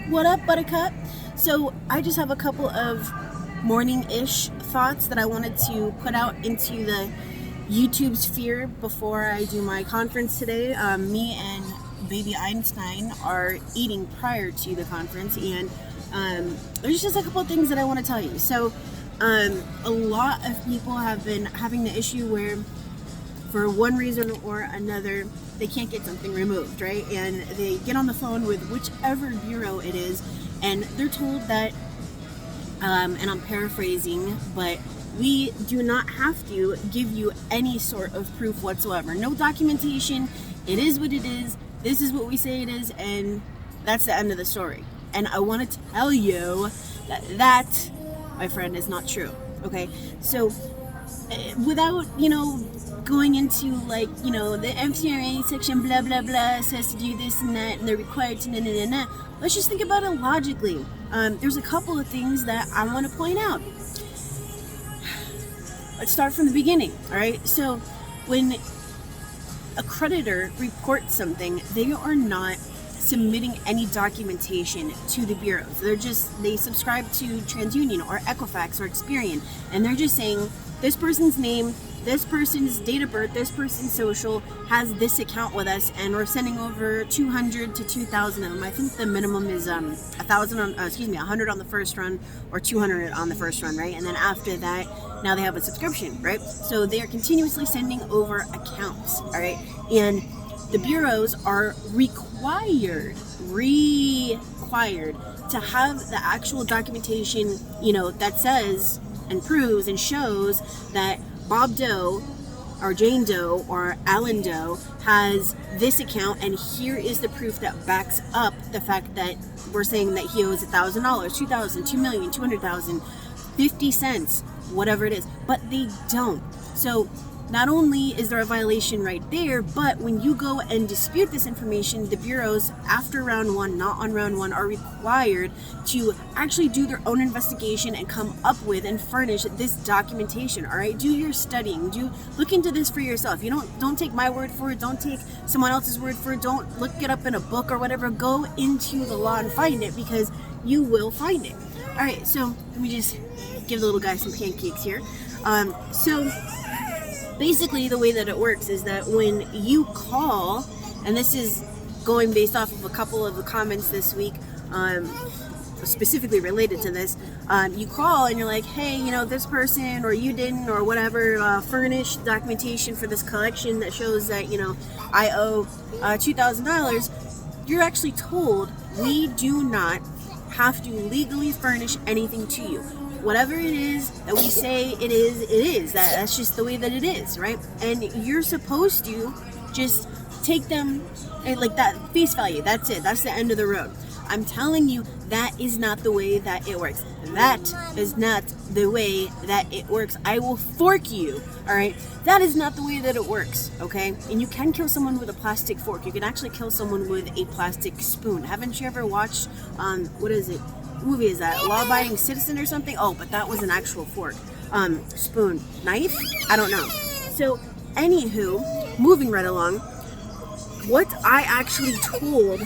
What up, Buttercup? So I just have a couple of morning-ish thoughts that I wanted to put out into the YouTube sphere before I do my conference today. Me and baby Einstein are eating prior to the conference, and there's just a couple of things that I want to tell you. So a lot of people have been having the issue where for one reason or another they can't get something removed, right? And they get on the phone with whichever bureau it is, and they're told that, and I'm paraphrasing, but we do not have to give you any sort of proof whatsoever. No documentation. It is what it is. This is what we say it is, and that's the end of the story. And I want to tell you that, my friend, is not true. Okay? So, without, going into, the MCRA section, blah, blah, blah, says to do this and that, and they're required to, let's just think about it logically. There's a couple of things that I want to point out. Let's start from the beginning, all right? So, when a creditor reports something, they are not submitting any documentation to the bureaus. They subscribe to TransUnion or Equifax or Experian, and they're just saying, this person's name, this person's date of birth, this person's social has this account with us, and we're sending over 200 to 2,000 of them. I think the minimum is 100 on the first run or 200 on the first run, right? And then after that, now they have a subscription, right? So they are continuously sending over accounts, all right? And the bureaus are required to have the actual documentation, that says and proves and shows that Bob Doe or Jane Doe or Alan Doe has this account, and here is the proof that backs up the fact that we're saying that he owes $1,000, $2,000, $2,000,000, $200,000, 50 cents, whatever it is. But they don't. So not only is there a violation right there, but when you go and dispute this information, the bureaus, after round one, not on round one, are required to actually do their own investigation and come up with and furnish this documentation. All right, do your studying, look into this for yourself. You don't take my word for it. Don't take someone else's word for it. Don't look it up in a book or whatever. Go into the law and find it, because you will find it. All right, so let me just give the little guy some pancakes here. So basically, the way that it works is that when you call, and this is going based off of a couple of the comments this week, specifically related to this, you call and you're like, hey, this person, or you didn't, or whatever, furnish documentation for this collection that shows that, I owe $2,000. You're actually told, we do not have to legally furnish anything to you. Whatever it is that we say it is. That's just the way that it is, right? And you're supposed to just take them like that, face value. That's it. That's the end of the road. I'm telling you, that is not the way that it works. That is not the way that it works. I will fork you, all right? That is not the way that it works, okay? And you can kill someone with a plastic fork. You can actually kill someone with a plastic spoon. Haven't you ever watched, what is it? Movie is that? Law-abiding citizen or something? Oh, but that was an actual fork. Spoon. Knife? I don't know. So, anywho, moving right along, what I actually told...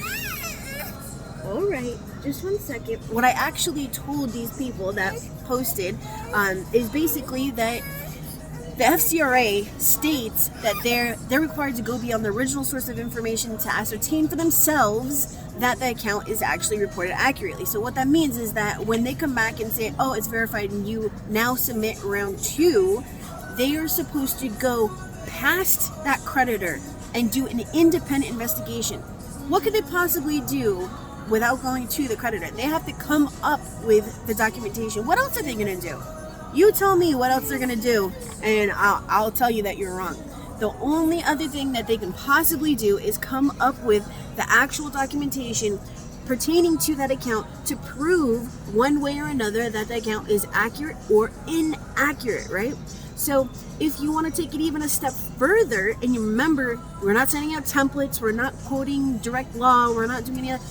Alright, just 1 second. What I actually told these people that posted is basically that the FCRA states that they're required to go beyond the original source of information to ascertain for themselves that the account is actually reported accurately. So what that means is that when they come back and say, oh, it's verified, and you now submit round two, they are supposed to go past that creditor and do an independent investigation. What could they possibly do without going to the creditor? They have to come up with the documentation. What else are they going to do? You tell me what else they're going to do, and I'll tell you that you're wrong. The only other thing that they can possibly do is come up with the actual documentation pertaining to that account to prove one way or another that the account is accurate or inaccurate, right? So if you want to take it even a step further, and you remember, we're not sending out templates, we're not quoting direct law, we're not doing any of that.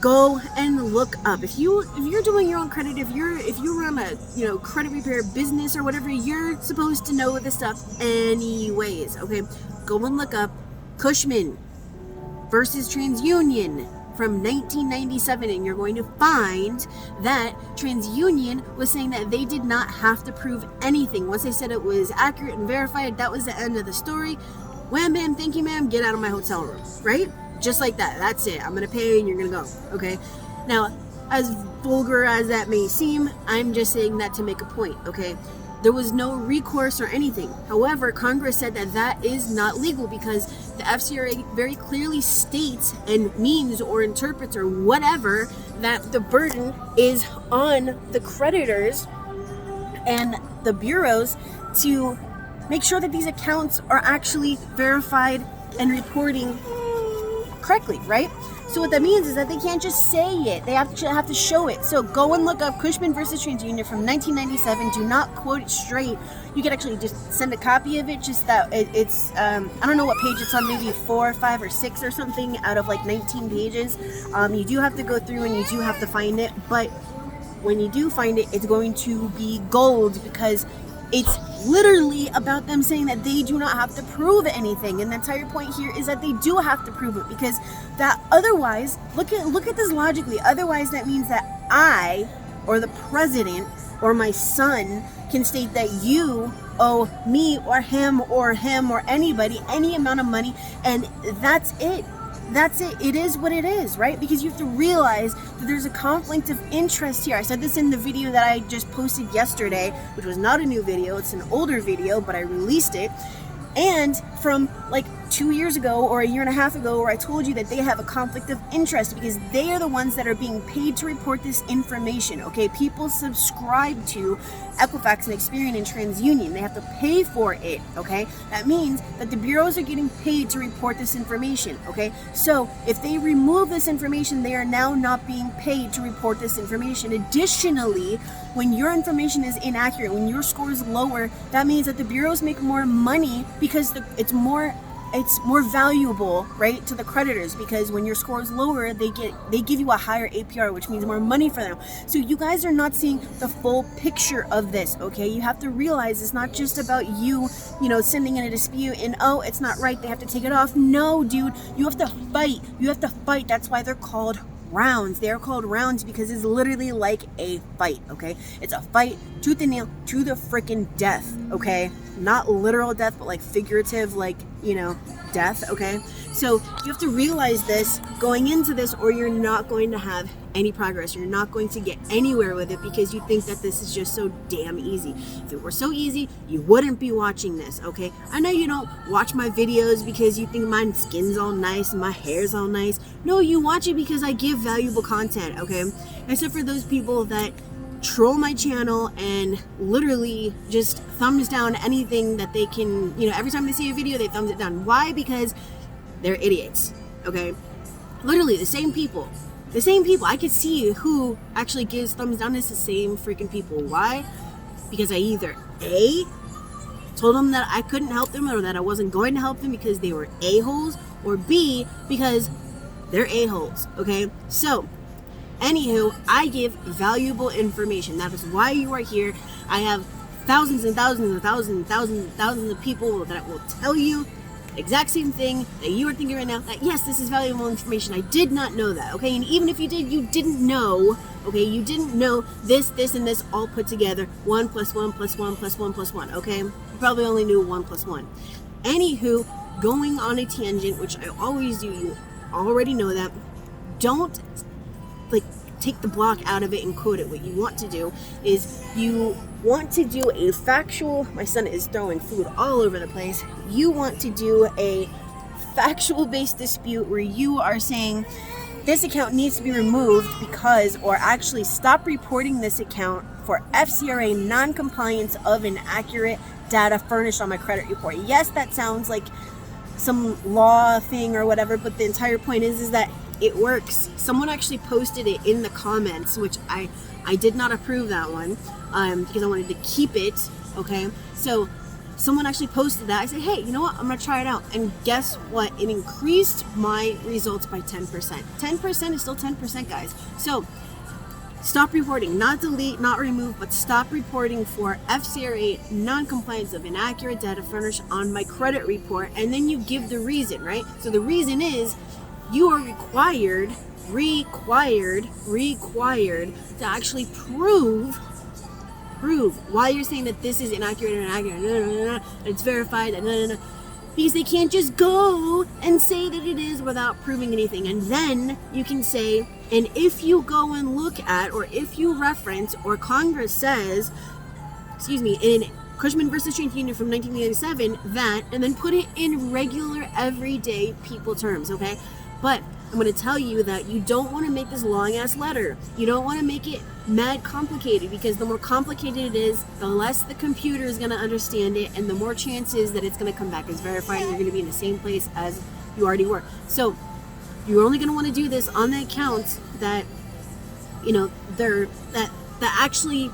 Go and look up. If you're doing your own credit, if you run a credit repair business or whatever, you're supposed to know this stuff anyways. Okay, go and look up CUSHMAN versus TransUnion from 1997, and you're going to find that TransUnion was saying that they did not have to prove anything. Once they said it was accurate and verified, that was the end of the story. Wham bam, thank you ma'am, get out of my hotel room, right? Just like that. That's it. I'm gonna pay and you're gonna go, okay? Now, as vulgar as that may seem, I'm just saying that to make a point, okay? There was no recourse or anything. However, Congress said that that is not legal because the FCRA very clearly states and means or interprets or whatever that the burden is on the creditors and the bureaus to make sure that these accounts are actually verified and reporting correctly, right? So what that means is that they can't just say it. They have to show it. So go and look up Cushman versus TransUnion from 1997. Do not quote it straight. You can actually just send a copy of it. Just that it's I don't know what page it's on. Maybe 4, 5, or 6 or something out of like 19 pages. You do have to go through and you do have to find it. But when you do find it, it's going to be gold because it's literally about them saying that they do not have to prove anything, and the entire point here is that they do have to prove it because that otherwise, look at this logically. Otherwise, that means that I or the president or my son can state that you owe me or him or anybody any amount of money, and that's it. That's it. It is what it is, right? Because you have to realize that there's a conflict of interest here. I said this in the video that I just posted yesterday, which was not a new video. It's an older video, but I released it. And from like 2 years ago or a year and a half ago, where I told you that they have a conflict of interest because they are the ones that are being paid to report this information, okay? People subscribe to Equifax and Experian and TransUnion. They have to pay for it, okay? That means that the bureaus are getting paid to report this information, okay? So if they remove this information, they are now not being paid to report this information. Additionally, when your information is inaccurate, when your score is lower, that means that the bureaus make more money because it's more valuable, right, to the creditors, because when your score is lower, they give you a higher APR, which means more money for them. So you guys are not seeing the full picture of this, okay? You have to realize it's not just about you sending in a dispute and, oh, it's not right, they have to take it off. No, dude, you have to fight. You have to fight. That's why they're called rounds. They're called rounds because it's literally like a fight, okay? It's a fight tooth and nail to the freaking death, okay? Not literal death, but like figurative, like, death, okay? So you have to realize this going into this, or you're not going to have any progress. You're not going to get anywhere with it because you think that this is just so damn easy. If it were so easy, you wouldn't be watching this, okay? I know you don't watch my videos because you think my skin's all nice and my hair's all nice. No, you watch it because I give valuable content, okay? Except for those people that troll my channel and literally just thumbs down anything that they can, every time they see a video, they thumbs it down. Why? Because they're idiots, okay? Literally the same people. I could see who actually gives thumbs down. It's the same freaking people. Why? Because I either A, told them that I couldn't help them or that I wasn't going to help them because they were a-holes, or B, because they're a-holes, okay? So, anywho, I give valuable information. That is why you are here. I have thousands and thousands and thousands and thousands and thousands of people that will tell you the exact same thing that you are thinking right now, that yes, this is valuable information. I did not know that, okay? And even if you did, you didn't know, okay? You didn't know this, and this all put together. 1 + 1 + 1 + 1 + 1, okay? You probably only knew 1 + 1. Anywho, going on a tangent, which I always do, you already know that. Don't take the block out of it and quote it. What you want to do is you want to do a factual, my son is throwing food all over the place. You want to do a factual based dispute where you are saying this account needs to be removed because, or actually stop reporting this account for FCRA non-compliance of inaccurate data furnished on my credit report. Yes, that sounds like some law thing or whatever, but the entire point is that it works. Someone actually posted it in the comments, which I did not approve that one because I wanted to keep it, okay? So someone actually posted that. I said, hey, you know what? I'm going to try it out. And guess what? It increased my results by 10%. 10% is still 10%, guys. So stop reporting, not delete, not remove, but stop reporting for FCRA non-compliance of inaccurate data furnished on my credit report. And then you give the reason, right? So the reason is you are required required to actually prove why you're saying that this is inaccurate and inaccurate, it's verified, because they can't just go and say that it is without proving anything. And then you can say, and if you go and look at, or if you reference, or Congress says, in CUSHMAN versus TransUnion from 1987, that, and then put it in regular everyday people terms, okay? But I'm going to tell you that you don't want to make this long ass letter. You don't want to make it mad complicated, because the more complicated it is, the less the computer is going to understand it, and the more chances that it's going to come back as verified, and you're going to be in the same place as you already were. So you're only going to want to do this on the accounts that, that actually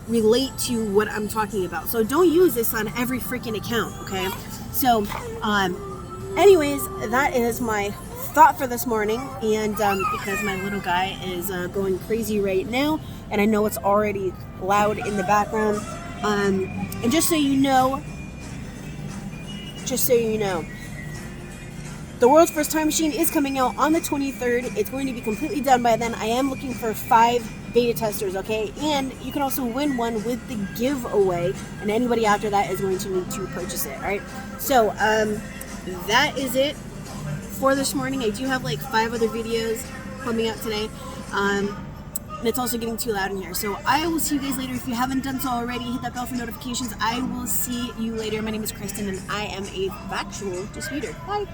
relate to what I'm talking about. So don't use this on every freaking account, okay? So anyways, that is my thought for this morning. And because my little guy is going crazy right now, and I know it's already loud in the background, and just so you know, the world's first time machine is coming out on the 23rd. It's going to be completely done by then. I am looking for 5 beta testers, okay? And you can also win one with the giveaway, and anybody after that is going to need to purchase it, all right? So that is it for this morning. I do have like 5 other videos coming out today, and it's also getting too loud in here. So I will see you guys later. If you haven't done so already, hit that bell for notifications. I will see you later. My name is Kristen, and I am a factual disputer. Bye.